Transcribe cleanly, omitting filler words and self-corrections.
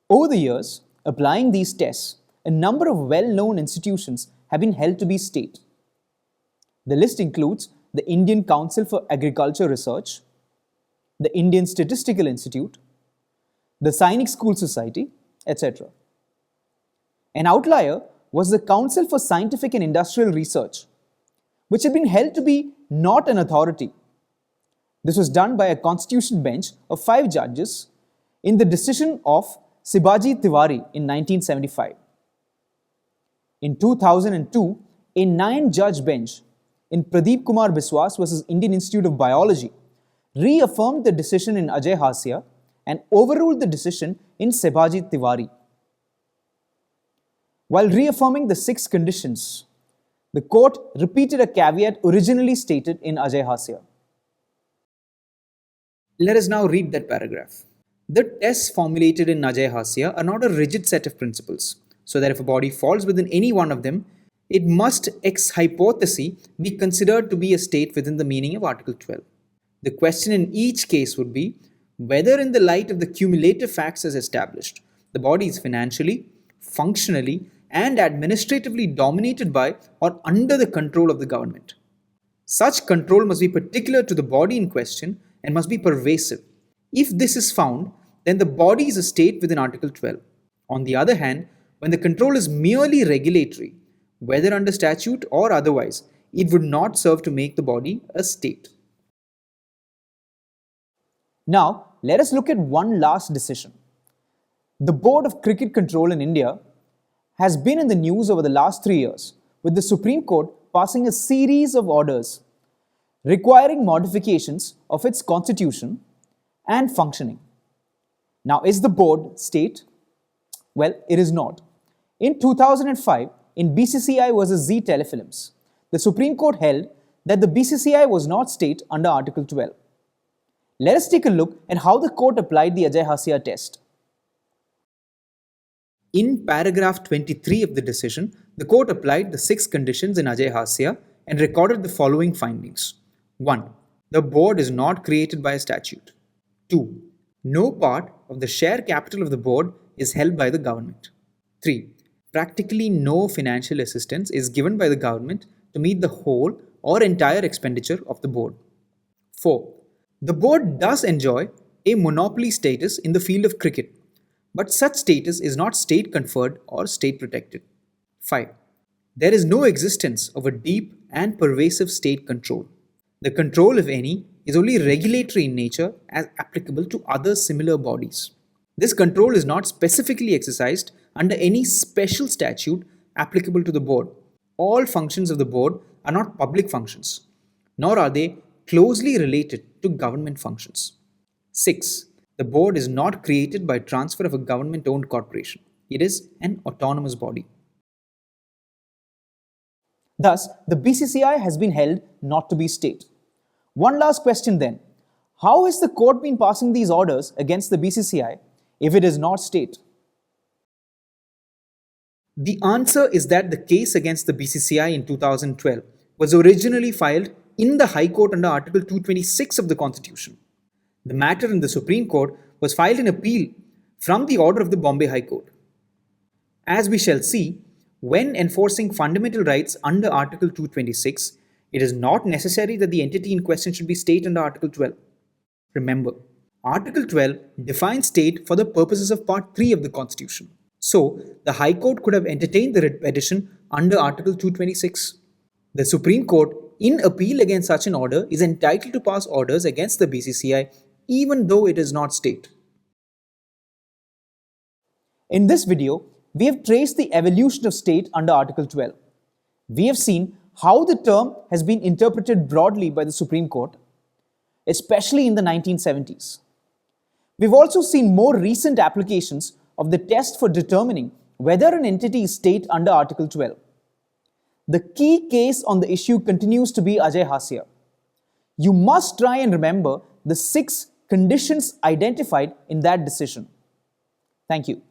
Over the years, applying these tests, a number of well-known institutions have been held to be state. The list includes the Indian Council for Agriculture Research, the Indian Statistical Institute, the Sainik School Society, etc. An outlier was the Council for Scientific and Industrial Research, which had been held to be not an authority. This was done by a constitution bench of 5 judges in the decision of Sibaji Tiwari in 1975. In 2002, a 9-judge bench in Pradeep Kumar Biswas versus Indian Institute of Biology reaffirmed the decision in Ajay Hasia and overruled the decision in Sibaji Tiwari. While reaffirming the 6 conditions, the court repeated a caveat originally stated in Ajay Hasia. Let us now read that paragraph. The tests formulated in Ajay Hasia are not a rigid set of principles, so that if a body falls within any one of them, it must ex hypothesi be considered to be a state within the meaning of Article 12. The question in each case would be whether, in the light of the cumulative facts as established, the body is financially, functionally, and administratively dominated by or under the control of the government. Such control must be particular to the body in question and must be pervasive. If this is found, then the body is a state within Article 12. On the other hand, when the control is merely regulatory, whether under statute or otherwise, it would not serve to make the body a state. Now, let us look at one last decision. The Board of Cricket Control in India has been in the news over the last 3 years, with the Supreme Court passing a series of orders requiring modifications of its constitution and functioning. Now, is the board state? Well, it is not. In 2005, in BCCI versus Zee Telefilms, the Supreme Court held that the BCCI was not state under Article 12. Let us take a look at how the court applied the Ajay Hasia test. In paragraph 23 of the decision, the court applied the 6 conditions in Ajay Hasia and recorded the following findings. 1. The board is not created by a statute. 2. No part of the share capital of the board is held by the government. 3. Practically no financial assistance is given by the government to meet the whole or entire expenditure of the board. 4. The board does enjoy a monopoly status in the field of cricket, but such status is not state conferred or state protected. 5. There is no existence of a deep and pervasive state control. The control, if any, is only regulatory in nature as applicable to other similar bodies. This control is not specifically exercised under any special statute applicable to the board. All functions of the board are not public functions, nor are they closely related to government functions. 6. The board is not created by transfer of a government-owned corporation. It is an autonomous body. Thus, the BCCI has been held not to be state. One last question then. How has the court been passing these orders against the BCCI if it is not state? The answer is that the case against the BCCI in 2012 was originally filed in the High Court under Article 226 of the Constitution. The matter in the Supreme Court was filed in appeal from the order of the Bombay High Court. As we shall see, when enforcing fundamental rights under Article 226, it is not necessary that the entity in question should be state under Article 12. Remember, Article 12 defines state for the purposes of Part 3 of the Constitution. So, the High Court could have entertained the writ petition under Article 226. The Supreme Court, in appeal against such an order, is entitled to pass orders against the BCCI even though it is not state. In this video, we have traced the evolution of state under Article 12. We have seen how the term has been interpreted broadly by the Supreme Court, especially in the 1970s. We've also seen more recent applications of the test for determining whether an entity is state under Article 12. The key case on the issue continues to be Ajay Hasia. You must try and remember the 6 conditions identified in that decision. Thank you.